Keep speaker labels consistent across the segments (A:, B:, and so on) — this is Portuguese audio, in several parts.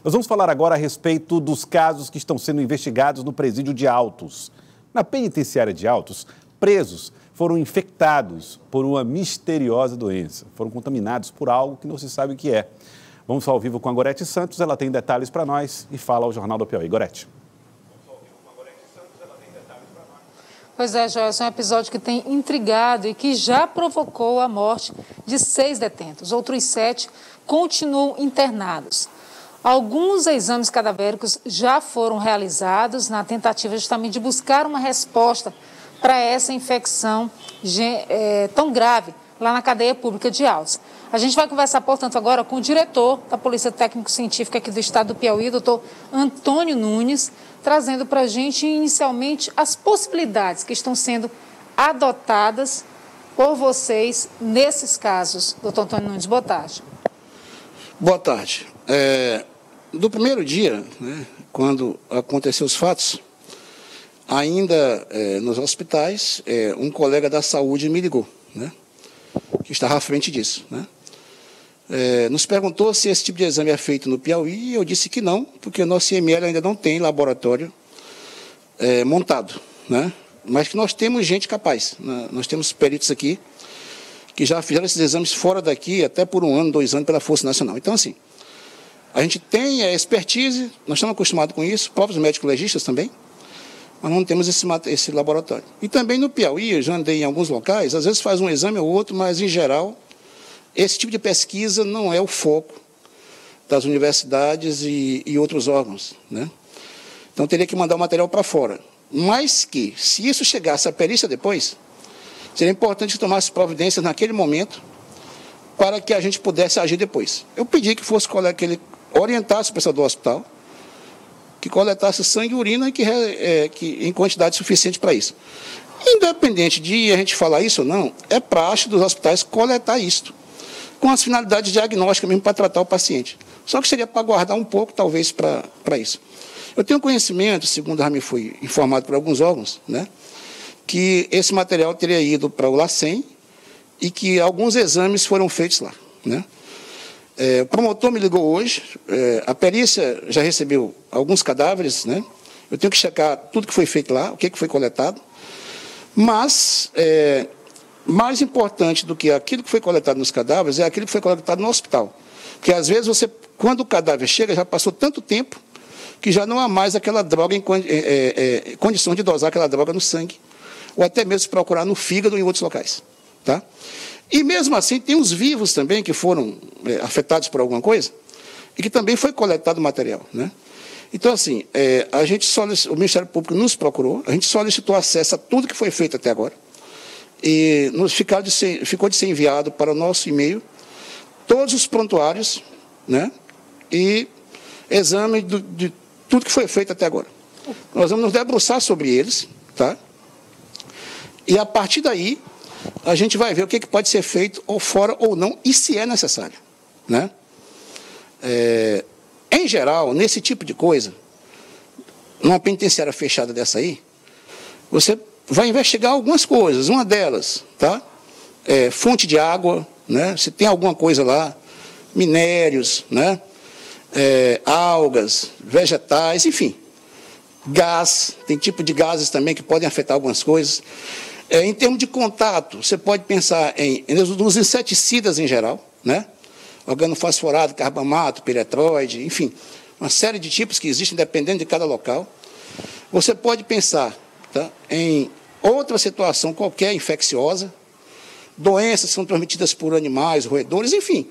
A: Nós vamos falar agora a respeito dos casos que estão sendo investigados no presídio de Altos. Na penitenciária de Altos, presos foram infectados por uma misteriosa doença. Foram contaminados por algo que não se sabe o que é. Vamos ao vivo com a Gorete Santos, ela tem detalhes para nós e fala ao Jornal do Piauí. Gorete.
B: Pois é, Joelson, é um episódio que tem intrigado e que já provocou a morte de 6 detentos. Outros 7 continuam internados. Alguns exames cadavéricos já foram realizados na tentativa justamente de buscar uma resposta para essa infecção tão grave lá na cadeia pública de Altos. A gente vai conversar, portanto, agora com o diretor da Polícia Técnico-Científica aqui do estado do Piauí, doutor Antônio Nunes, trazendo para a gente, inicialmente, as possibilidades que estão sendo adotadas por vocês nesses casos. Doutor Antônio Nunes, boa tarde.
C: Boa tarde. Do primeiro dia, né, quando aconteceram os fatos, ainda nos hospitais, um colega da saúde me ligou, né, que estava à frente disso, né. Nos perguntou se esse tipo de exame é feito no Piauí, e eu disse que não, porque o nosso IML ainda não tem laboratório montado, né? Mas que nós temos gente capaz, né? Nós temos peritos aqui que já fizeram esses exames fora daqui, até por 1 ano, 2 anos, pela Força Nacional. Então, assim, a gente tem a expertise, nós estamos acostumados com isso, próprios médicos legistas também, mas não temos esse laboratório. E também no Piauí, eu já andei em alguns locais, às vezes faz um exame ou outro, mas, em geral, esse tipo de pesquisa não é o foco das universidades e outros órgãos, né? Então, teria que mandar o material para fora. Mas que, se isso chegasse à perícia depois, seria importante que tomasse providências naquele momento para que a gente pudesse agir depois. Eu pedi que fosse que ele orientasse o pessoal do hospital, que coletasse sangue e urina que em quantidade suficiente para isso. Independente de a gente falar isso ou não, é praxe dos hospitais coletar isso, com as finalidades diagnósticas mesmo para tratar o paciente. Só que seria para aguardar um pouco, talvez, para isso. Eu tenho conhecimento, segundo já me foi informado por alguns órgãos, né, que esse material teria ido para o LACEN e que alguns exames foram feitos lá, né. O promotor me ligou hoje, a perícia já recebeu alguns cadáveres, né, eu tenho que checar tudo que foi feito lá, o que foi coletado, mas mais importante do que aquilo que foi coletado nos cadáveres é aquilo que foi coletado no hospital. Porque, às vezes, quando o cadáver chega, já passou tanto tempo que já não há mais aquela droga condição de dosar aquela droga no sangue, ou até mesmo procurar no fígado ou em outros locais, tá? E, mesmo assim, tem os vivos também que foram afetados por alguma coisa e que também foi coletado material, né? Então, assim, o Ministério Público nos procurou, a gente solicitou acesso a tudo que foi feito até agora, e ficou de ser enviado para o nosso e-mail todos os prontuários, né, e exame de tudo que foi feito até agora. Nós vamos nos debruçar sobre eles, tá? E, a partir daí, a gente vai ver o que pode ser feito ou fora ou não, e se é necessário, né? Em geral, nesse tipo de coisa, numa penitenciária fechada dessa aí, você vai investigar algumas coisas, uma delas, tá? Fonte de água, né? Se tem alguma coisa lá, minérios, né? Algas, vegetais, enfim. Gás, tem tipo de gases também que podem afetar algumas coisas. Em termos de contato, você pode pensar nos inseticidas em geral, né? Organofosforado, carbamato, piretroide, enfim, uma série de tipos que existem dependendo de cada local. Você pode pensar, tá, em outra situação qualquer infecciosa, doenças que são transmitidas por animais, roedores, enfim.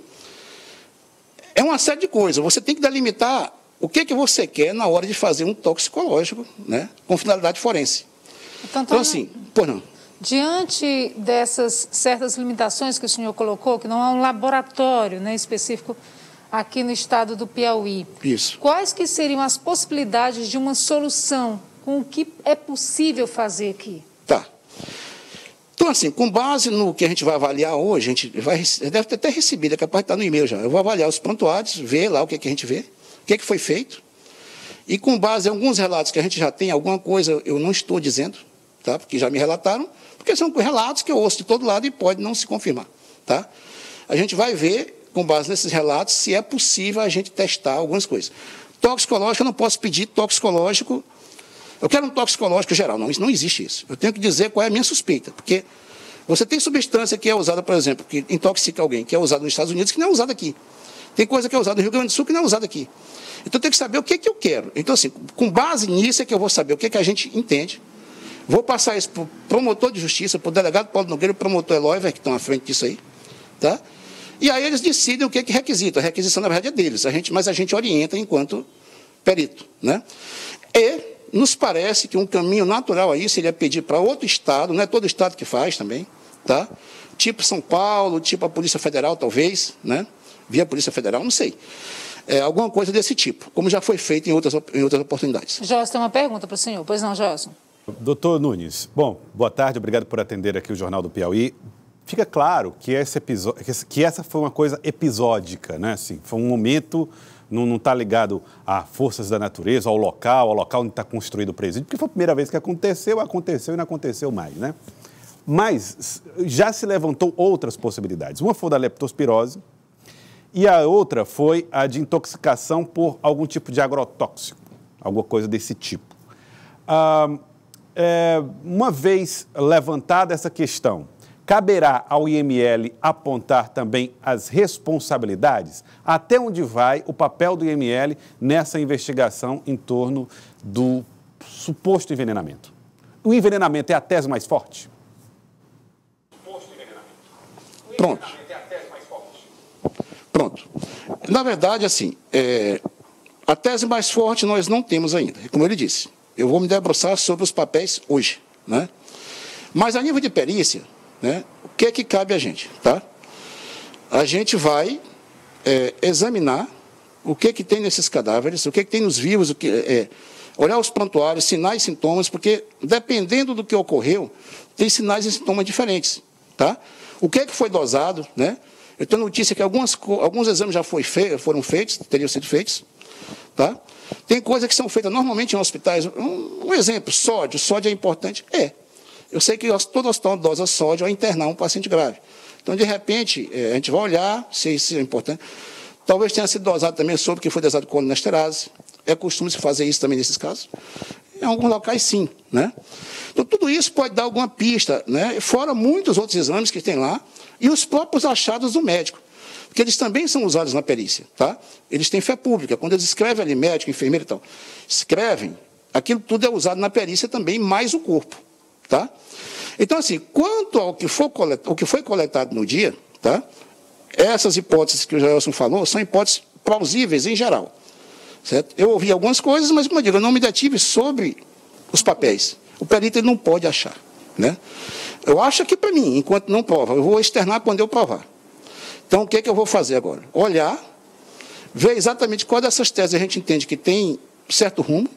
C: É uma série de coisas. Você tem que delimitar o que você quer na hora de fazer um toxicológico, né, com finalidade forense. Então, assim, por não.
B: Diante dessas certas limitações que o senhor colocou, que não há um laboratório, né, específico aqui no estado do Piauí,
C: isso,
B: quais que seriam as possibilidades de uma solução com o que é possível fazer aqui?
C: Tá. Então, assim, com base no que a gente vai avaliar hoje, a gente deve ter até recebido, é capaz de estar no e-mail já. Eu vou avaliar os prontuários, ver lá o que a gente vê, o que foi feito, e com base em alguns relatos que a gente já tem, alguma coisa eu não estou dizendo, tá? Porque já me relataram, porque são relatos que eu ouço de todo lado e pode não se confirmar, tá? A gente vai ver com base nesses relatos, se é possível a gente testar algumas coisas. Toxicológico, eu não posso pedir toxicológico. Eu quero um toxicológico geral. Não, não existe isso. Eu tenho que dizer qual é a minha suspeita. Porque você tem substância que é usada, por exemplo, que intoxica alguém, que é usada nos Estados Unidos, que não é usada aqui. Tem coisa que é usada no Rio Grande do Sul, que não é usada aqui. Então, eu tenho que saber o que eu quero. Então, assim, com base nisso é que eu vou saber o que a gente entende. Vou passar isso para o promotor de justiça, para o delegado Paulo Nogueira e o promotor Eloy, que estão à frente disso aí. Tá? E aí eles decidem o que requisita. A requisição, na verdade, é deles. Mas a gente orienta enquanto perito. Né? E nos parece que um caminho natural aí seria pedir para outro estado, não é todo estado que faz também, tá? Tipo São Paulo, tipo a Polícia Federal, talvez, né? Via Polícia Federal, não sei. Alguma coisa desse tipo, como já foi feito em outras oportunidades.
B: Joelson, tem uma pergunta para o senhor. Pois não, Joelson?
A: Doutor Nunes, bom, boa tarde, obrigado por atender aqui o Jornal do Piauí. Fica claro que essa foi uma coisa episódica, né? Assim, foi um momento, não está ligado a forças da natureza, ao local onde está construído o presídio, porque foi a primeira vez que aconteceu e não aconteceu mais, né? Mas já se levantou outras possibilidades. Uma foi da leptospirose e a outra foi a de intoxicação por algum tipo de agrotóxico, alguma coisa desse tipo. Uma vez levantada essa questão, caberá ao IML apontar também as responsabilidades? Até onde vai o papel do IML nessa investigação em torno do suposto envenenamento? O envenenamento é a tese mais forte?
C: Pronto. Na verdade, assim, a tese mais forte nós não temos ainda, como ele disse. Eu vou me debruçar sobre os papéis hoje, né? Mas a nível de perícia, né, o que é que cabe a gente, tá? A gente vai examinar o que é que tem nesses cadáveres, o que é que tem nos vivos, olhar os prontuários, sinais e sintomas, porque dependendo do que ocorreu, tem sinais e sintomas diferentes, tá? O que é que foi dosado, né? Eu tenho notícia que alguns exames já foram feitos, teriam sido feitos, tá? Tem coisas que são feitas normalmente em hospitais. Um exemplo, sódio. Sódio é importante? Eu sei que todo hospital dosa sódio ao internar um paciente grave. Então, de repente, a gente vai olhar se isso é importante. Talvez tenha sido dosado também sobre que foi dosado com colinesterase. É costume se fazer isso também nesses casos. Em alguns locais, sim, né? Então, tudo isso pode dar alguma pista, né? Fora muitos outros exames que tem lá e os próprios achados do médico, porque eles também são usados na perícia, tá? Eles têm fé pública. Quando eles escrevem ali, médico, enfermeiro e tal, escrevem, aquilo tudo é usado na perícia também, mais o corpo, tá? Então, assim, quanto ao que foi coletado no dia, tá? Essas hipóteses que o Joelson falou são hipóteses plausíveis em geral, certo? Eu ouvi algumas coisas, mas, como eu digo, eu não me detive sobre os papéis. O perito ele não pode achar, né? Eu acho que, para mim, enquanto não prova, eu vou externar quando eu provar. Então, o que é que eu vou fazer agora? Olhar, ver exatamente qual dessas teses a gente entende que tem certo rumo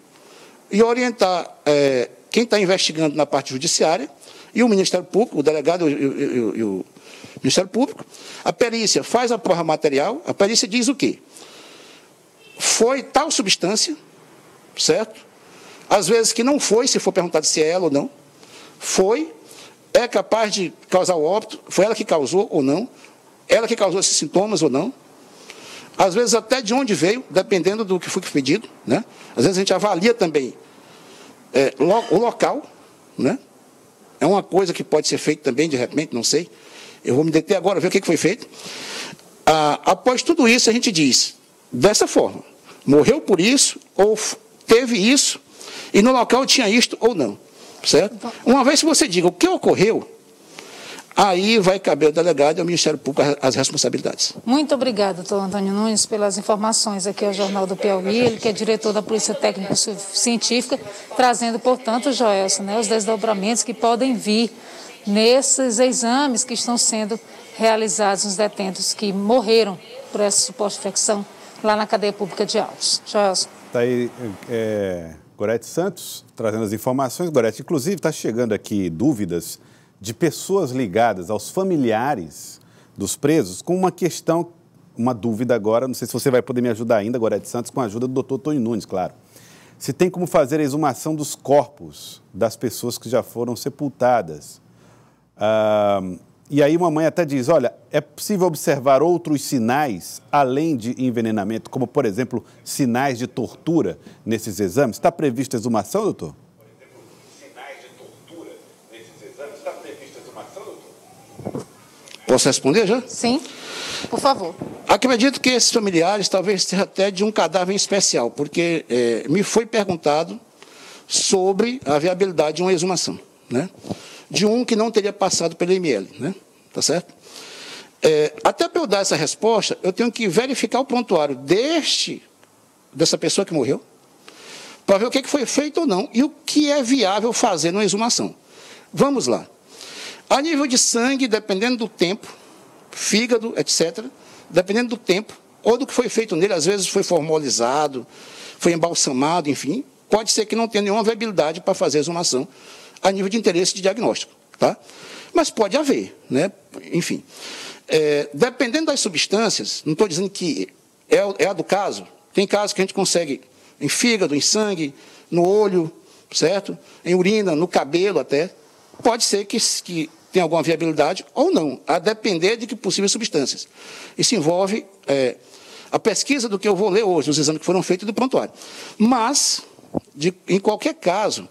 C: e orientar quem está investigando na parte judiciária e o Ministério Público, o delegado e o Ministério Público. A perícia faz a prova material, a perícia diz o quê? Foi tal substância, certo? Às vezes que não foi, se for perguntado se é ela ou não. Foi, é capaz de causar o óbito, foi ela que causou ou não. Ela que causou esses sintomas ou não. Às vezes até de onde veio, dependendo do que foi pedido, né? Às vezes a gente avalia também o local, né? É uma coisa que pode ser feita também, de repente, não sei. Eu vou me deter agora, ver o que foi feito. Após tudo isso, a gente diz, dessa forma, morreu por isso, ou teve isso, e no local tinha isto ou não, certo? Uma vez que você diga o que ocorreu, aí vai caber ao delegado e ao Ministério Público as responsabilidades.
B: Muito obrigada, doutor Antônio Nunes, pelas informações aqui ao Jornal do Piauí, ele que é diretor da Polícia Técnico-Científica, trazendo, portanto, Joelson, né, os desdobramentos que podem vir nesses exames que estão sendo realizados nos detentos que morreram por essa suposta infecção lá na cadeia pública de Altos. Joelson.
A: Está aí Gorete Santos trazendo as informações. Gorete, inclusive, está chegando aqui dúvidas de pessoas ligadas aos familiares dos presos com uma questão, uma dúvida agora, não sei se você vai poder me ajudar ainda, Gorete Santos, com a ajuda do doutor Tony Nunes, claro. Se tem como fazer a exumação dos corpos das pessoas que já foram sepultadas. E aí uma mãe até diz, olha, é possível observar outros sinais além de envenenamento, como, por exemplo, sinais de tortura nesses exames? Está prevista exumação, doutor? Por exemplo, sinais de tortura nesses exames? Está prevista exumação, doutor?
C: Posso responder já?
B: Sim, por favor.
C: Acredito que esses familiares talvez seja até de um cadáver em especial, porque me foi perguntado sobre a viabilidade de uma exumação, né? De um que não teria passado pelo IML, né? Tá certo? Até para eu dar essa resposta, eu tenho que verificar o prontuário dessa pessoa que morreu, para ver o que foi feito ou não, e o que é viável fazer numa exumação. Vamos lá. A nível de sangue, dependendo do tempo, fígado, etc., dependendo do tempo, ou do que foi feito nele, às vezes foi formalizado, foi embalsamado, enfim, pode ser que não tenha nenhuma viabilidade para fazer exumação a nível de interesse de diagnóstico, tá? Mas pode haver, né? Enfim. Dependendo das substâncias, não estou dizendo que é a do caso, tem casos que a gente consegue em fígado, em sangue, no olho, certo? Em urina, no cabelo até. Pode ser que tenha alguma viabilidade ou não, a depender de que possíveis substâncias. Isso envolve a pesquisa do que eu vou ler hoje, os exames que foram feitos do prontuário. Mas, em qualquer caso,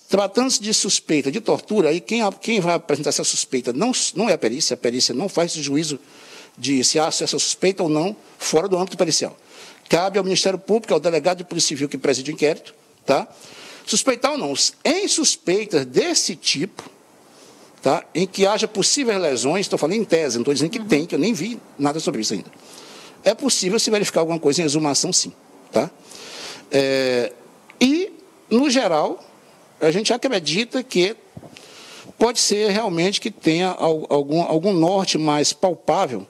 C: tratando-se de suspeita de tortura, aí quem vai apresentar essa suspeita não é a perícia não faz esse juízo de se há essa suspeita ou não fora do âmbito pericial. Cabe ao Ministério Público, ao delegado de Polícia Civil que preside o inquérito, tá? Suspeitar ou não. Em suspeitas desse tipo, tá? Em que haja possíveis lesões, estou falando em tese, não estou dizendo que tem, que eu nem vi nada sobre isso ainda. É possível se verificar alguma coisa em exumação, sim. Tá? E, no geral, a gente acredita que pode ser realmente que tenha algum norte mais palpável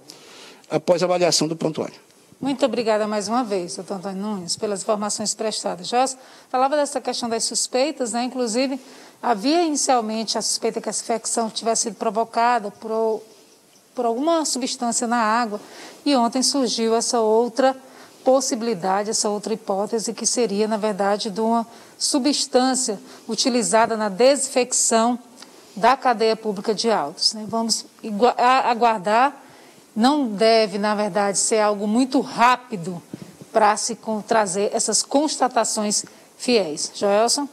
C: após a avaliação do prontuário.
B: Muito obrigada mais uma vez, doutor Antônio Nunes, pelas informações prestadas. Joss, falava dessa questão das suspeitas, né? Inclusive, havia inicialmente a suspeita que essa infecção tivesse sido provocada por alguma substância na água, e ontem surgiu essa outra possibilidade, essa outra hipótese, que seria, na verdade, de uma substância utilizada na desinfecção da cadeia pública de Altos. Vamos aguardar. Não deve, na verdade, ser algo muito rápido para se trazer essas constatações fiéis. Joelson?